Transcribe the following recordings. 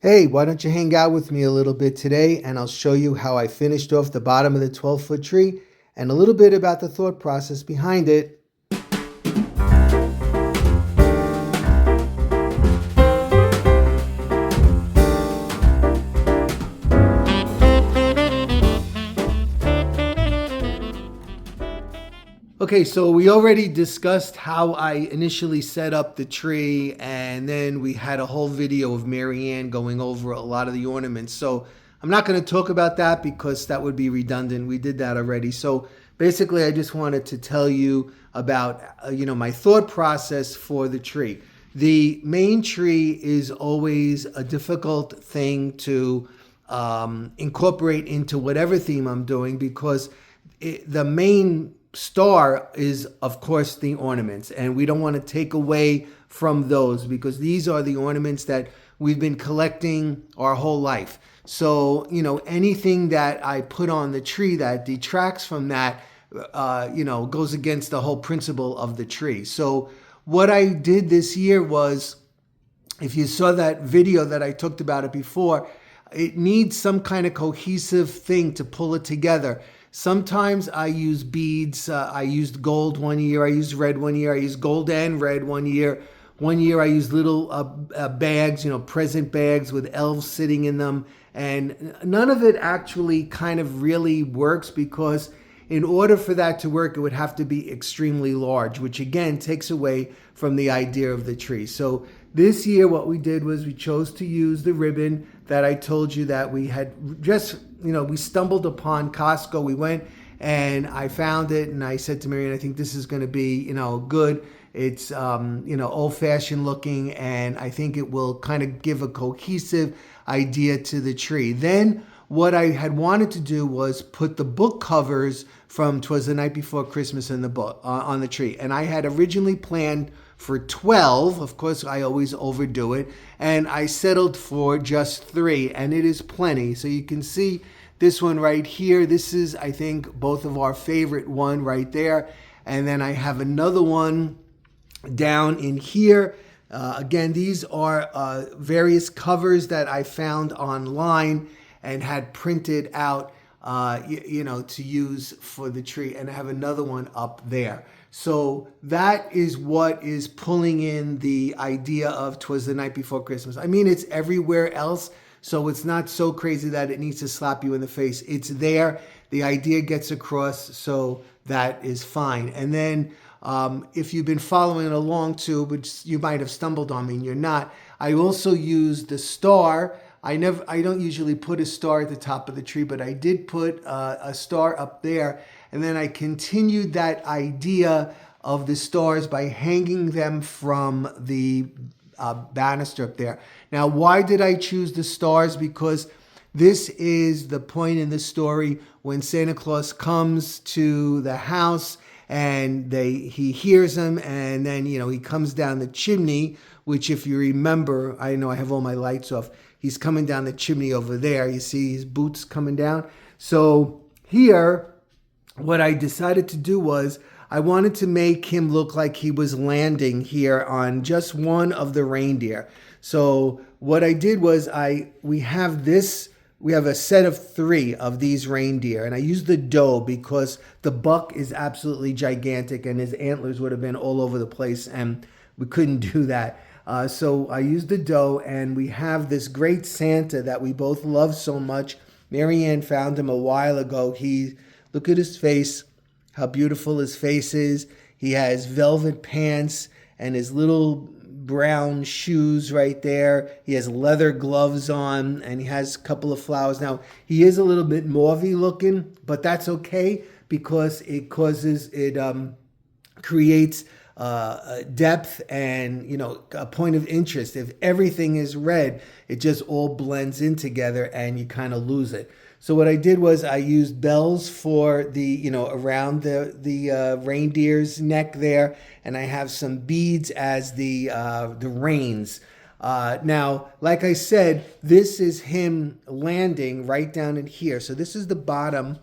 Hey, why don't you hang out with me a little bit today and I'll show you how I finished off the bottom of the 12-foot tree and a little bit about the thought process behind it. Okay, so we already discussed how I initially set up the tree, and then we had a whole video of Marianne going over a lot of the ornaments. So I'm not going to talk about that because that would be redundant. We did that already. So basically, I just wanted to tell you about my thought process for the tree. The main tree is always a difficult thing to incorporate into whatever theme I'm doing because the main star is, of course, the ornaments, and we don't want to take away from those because these are the ornaments that we've been collecting our whole life. So, anything that I put on the tree that detracts from that, goes against the whole principle of the tree. So, what I did this year was, if you saw that video that I talked about it before, it needs some kind of cohesive thing to pull it together. Sometimes I use beads. I used gold one year. I used red one year. I used gold and red one year. One year I used little bags, present bags with elves sitting in them. And none of it actually kind of really works because in order for that to work, it would have to be extremely large, which again takes away from the idea of the tree. So this year, what we did was we chose to use the ribbon that I told you that we had just, we stumbled upon Costco. We went and I found it and I said to Marianne, I think this is going to be, good. It's, old-fashioned looking, and I think it will kind of give a cohesive idea to the tree. Then what I had wanted to do was put the book covers from Twas the Night Before Christmas in the book on the tree. And I had originally planned for 12. Of course, I always overdo it. And I settled for just 3, and it is plenty. So you can see this one right here. This is, I think, both of our favorite one right there. And then I have another one down in here. Again, these are various covers that I found online and had printed out, to use for the tree. And I have another one up there. So that is what is pulling in the idea of 'Twas the Night Before Christmas. I mean, it's everywhere else, so it's not so crazy that it needs to slap you in the face. It's there. The idea gets across, so that is fine. And then if you've been following it along too, which you might have stumbled on me and you're not, I also use the star. I don't usually put a star at the top of the tree, but I did put a star up there. And then I continued that idea of the stars by hanging them from the banister up there. Now, why did I choose the stars? Because this is the point in the story when Santa Claus comes to the house and he hears him, and then he comes down the chimney, which, if you remember, I know I have all my lights off. He's coming down the chimney over there. You see his boots coming down. So here, what I decided to do was I wanted to make him look like he was landing here on just one of the reindeer. So what I did was we have a set of 3 of these reindeer, and I used the doe because the buck is absolutely gigantic and his antlers would have been all over the place, and we couldn't do that. So I used the doe, and we have this great Santa that we both love so much. Marianne found him a while ago. Look at his face, how beautiful his face is. He has velvet pants and his little brown shoes right there. He has leather gloves on, and he has a couple of flowers. Now, he is a little bit mauvey looking, but that's okay because it creates depth and, a point of interest. If everything is red, it just all blends in together and you kind of lose it. So what I did was I used bells for the, around the reindeer's neck there, and I have some beads as the reins. Now, like I said, this is him landing right down in here. So this is the bottom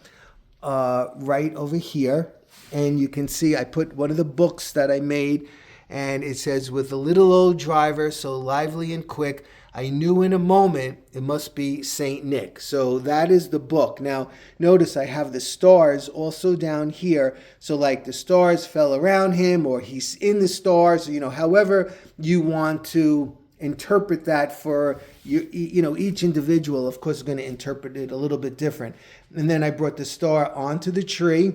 right over here. And you can see I put one of the books that I made, And it says, with a little old driver, so lively and quick, I knew in a moment it must be Saint Nick. So that is the book. Now, notice I have the stars also down here. So like the stars fell around him, or he's in the stars, however you want to interpret that for each individual, of course, is going to interpret it a little bit different. And then I brought the star onto the tree,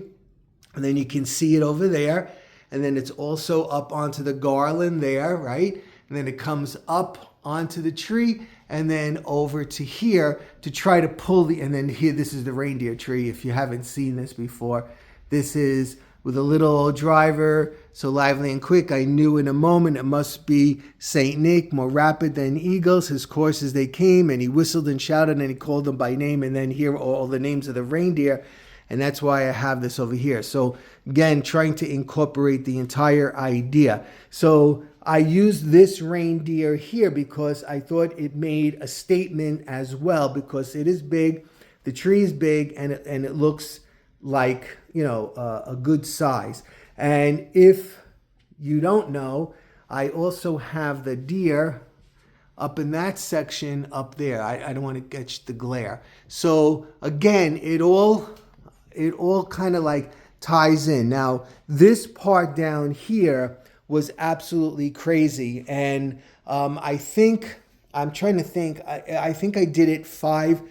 and then you can see it over there. And then it's also up onto the garland there, right? And then it comes up onto the tree and then over to here to try to pull and then here, this is the reindeer tree. If you haven't seen this before, this is with a little old driver, so lively and quick. I knew in a moment it must be Saint Nick, more rapid than eagles, his course as they came, and he whistled and shouted and he called them by name. And then here are all the names of the reindeer. And that's why I have this over here. So again, trying to incorporate the entire idea. So I used this reindeer here because I thought it made a statement as well, because it is big, the tree is big, and it looks like, a good size. And if you don't know, I also have the deer up in that section up there. I don't want to catch the glare. So again, it all kind of like ties in. Now, this part down here was absolutely crazy. And I think I did it five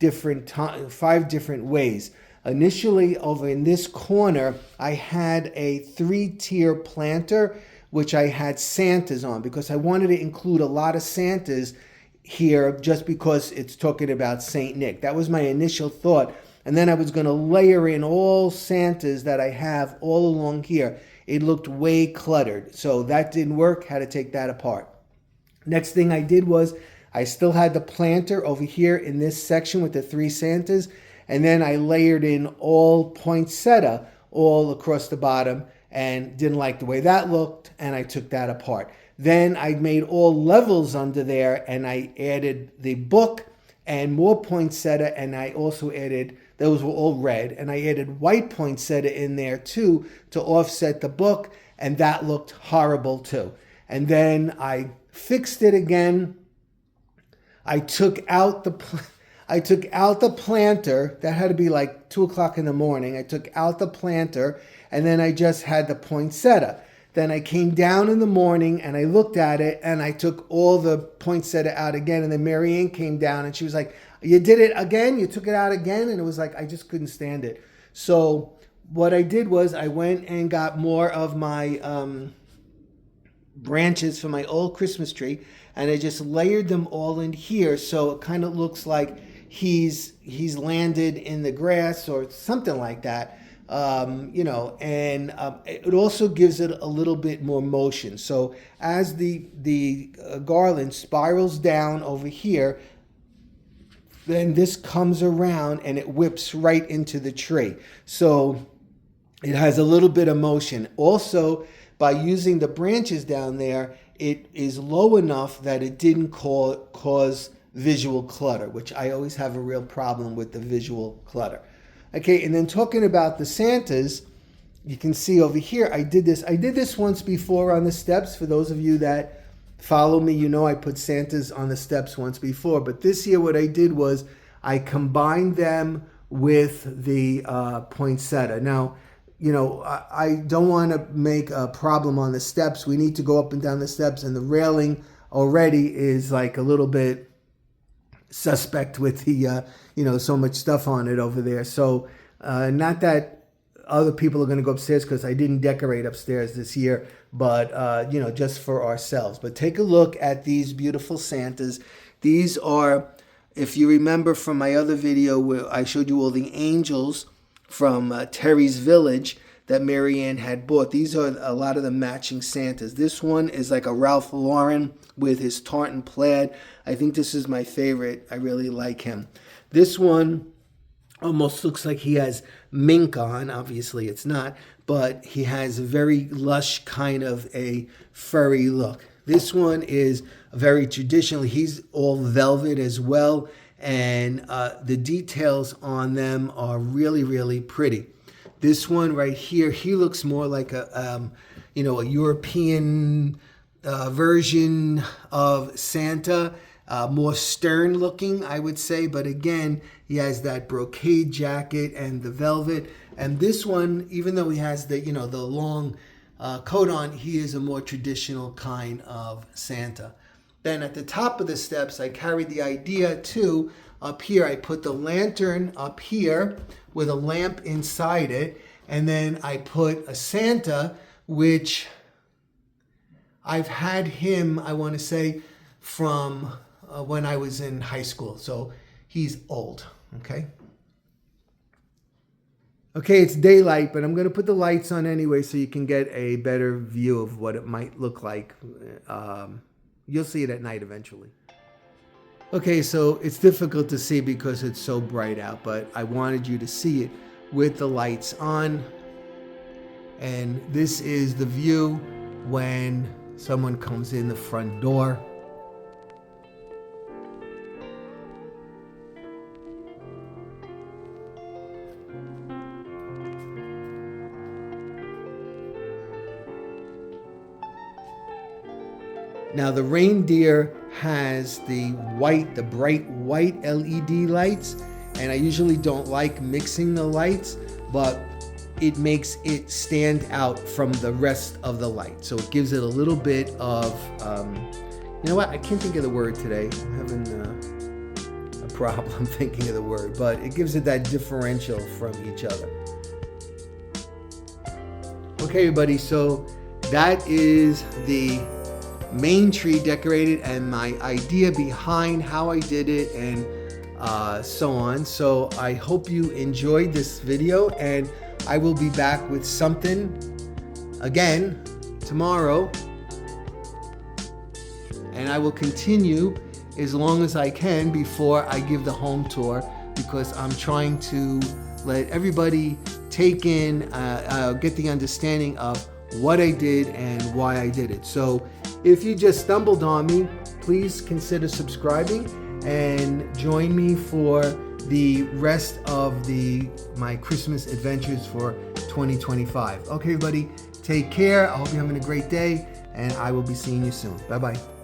different ways. Initially, over in this corner, I had a 3-tier planter, which I had Santas on, because I wanted to include a lot of Santas here just because it's talking about Saint Nick. That was my initial thought. And then I was going to layer in all Santas that I have all along here. It looked way cluttered. So that didn't work. Had to take that apart. Next thing I did was I still had the planter over here in this section with the 3 Santas. And then I layered in all poinsettia all across the bottom and didn't like the way that looked. And I took that apart. Then I made all levels under there and I added the book and more poinsettia. And I also added, those were all red, and I added white poinsettia in there too to offset the book, and that looked horrible too. And then I fixed it again. I took out the planter. That had to be like 2 o'clock in the morning. I took out the planter, and then I just had the poinsettia. Then I came down in the morning and I looked at it and I took all the poinsettia out again. And then Marianne came down and she was like, you did it again? You took it out again? And it was like, I just couldn't stand it. So what I did was I went and got more of my branches from my old Christmas tree. And I just layered them all in here. So it kind of looks like he's landed in the grass or something like that. It also gives it a little bit more motion. So as the garland spirals down over here, then this comes around and it whips right into the tree. So it has a little bit of motion. Also, by using the branches down there, it is low enough that it didn't cause visual clutter, which I always have a real problem with the visual clutter. Okay, and then talking about the Santas, you can see over here, I did this once before on the steps. For those of you that follow me, you know I put Santas on the steps once before. But this year what I did was I combined them with the poinsettia. Now, I don't want to make a problem on the steps. We need to go up and down the steps, and the railing already is like a little bit suspect with the so much stuff on it over there. So not that other people are going to go upstairs, because I didn't decorate upstairs this year, but just for ourselves. But take a look at these beautiful Santas. These are, if you remember from my other video where I showed you all the angels from Terry's Village that Marianne had bought, these are a lot of the matching Santas. This one is like a Ralph Lauren with his tartan plaid. I think this is my favorite. I really like him. This one almost looks like he has mink on. Obviously it's not, but he has a very lush kind of a furry look. This one is very traditional. He's all velvet as well, and the details on them are really, really pretty. This one right here, he looks more like a a European version of Santa, more stern looking, I would say. But again, he has that brocade jacket and the velvet. And this one, even though he has the long coat on, he is a more traditional kind of Santa. Then at the top of the steps, I carried the idea too. Up here, I put the lantern up here with a lamp inside it. And then I put a Santa, which I've had him, I want to say, from when I was in high school. So he's old, okay? Okay, it's daylight, but I'm going to put the lights on anyway so you can get a better view of what it might look like. You'll see it at night eventually. Okay, so it's difficult to see because it's so bright out, but I wanted you to see it with the lights on. And this is the view when someone comes in the front door. Now the reindeer has the bright white LED lights, and I usually don't like mixing the lights, but it makes it stand out from the rest of the light. So it gives it a little bit of, you know what? I can't think of the word today. I'm having a problem thinking of the word, but it gives it that differential from each other. Okay, everybody, so that is the main tree decorated and my idea behind how I did it and so on. So I hope you enjoyed this video, and I will be back with something again tomorrow, and I will continue as long as I can before I give the home tour, because I'm trying to let everybody take in, get the understanding of what I did and why I did it. So if you just stumbled on me, please consider subscribing and join me for the rest of my Christmas adventures for 2025. Okay, everybody, take care. I hope you're having a great day, and I will be seeing you soon. Bye-bye.